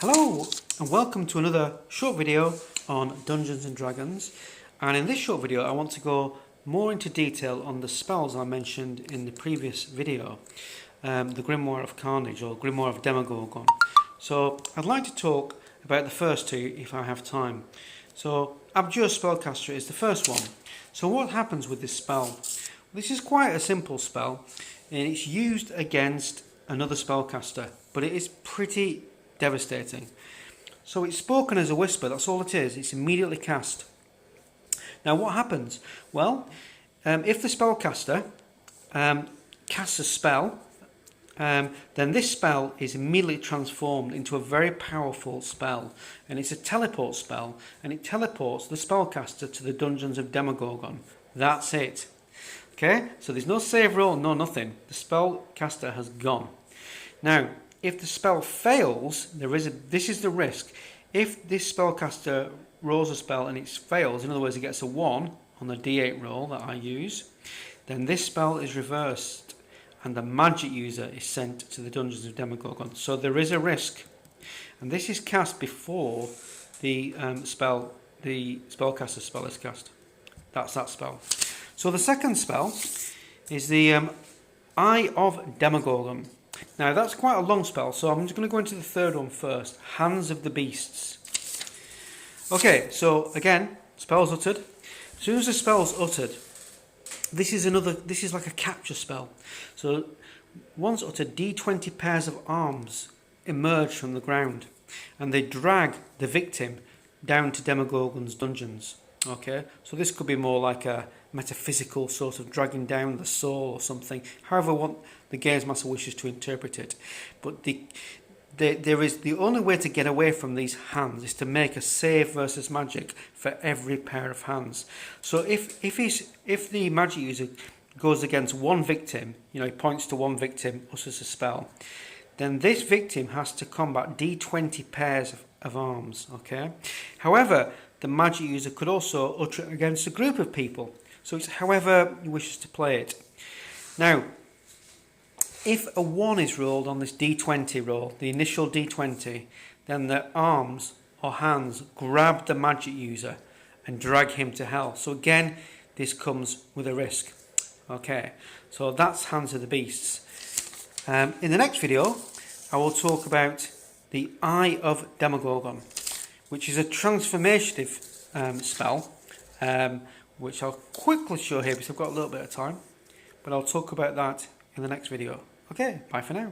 Hello and welcome to another short video on Dungeons and Dragons, and in this short video I want to go more into detail on the spells I mentioned in the previous video, the Grimoire of Carnage or Grimoire of Demogorgon. So I'd like to talk about the first two if I have time. So Abjure Spellcaster is the first one. So what happens with this spell? This is quite a simple spell and it's used against another spellcaster, but it is pretty devastating. So it's spoken as a whisper, that's all it is. It's immediately cast. Now what happens? Well, if the spellcaster casts a spell, then this spell is immediately transformed into a very powerful spell, and it's a teleport spell, and it teleports the spellcaster to the dungeons of Demogorgon. That's it. Okay, so there's no save roll, no nothing. The spellcaster has gone. Now, if the spell fails, this is the risk. If this spellcaster rolls a spell and it fails, in other words, it gets a 1 on the D8 roll that I use, then this spell is reversed and the magic user is sent to the dungeons of Demogorgon. So there is a risk, and this is cast before the spellcaster spell is cast. That's that spell. So the second spell is the Eye of Demogorgon. Now that's quite a long spell, so I'm just going to go into the third one first. Hands of the Beasts. Okay, so again, spell's uttered. As soon as the spell's uttered, this is like a capture spell. So once uttered, D20 pairs of arms emerge from the ground, and they drag the victim down to Demogorgon's dungeons. Okay, so this could be more like a metaphysical sort of dragging down the soul or something, however the games master wishes to interpret it. But there is the only way to get away from these hands is to make a save versus magic for every pair of hands. So if the magic user goes against one victim, he points to one victim, utters a spell, then this victim has to combat D20 pairs of arms. Okay, however, the magic user could also utter it against a group of people. So it's however he wishes to play it. Now, if a 1 is rolled on this D20 roll, the initial D20, then the arms or hands grab the magic user and drag him to hell. So again, this comes with a risk. Okay, so that's Hands of the Beasts. In the next video, I will talk about the Eye of Demogorgon, which is a transformative spell, which I'll quickly show here because I've got a little bit of time, but I'll talk about that in the next video. Okay, bye for now.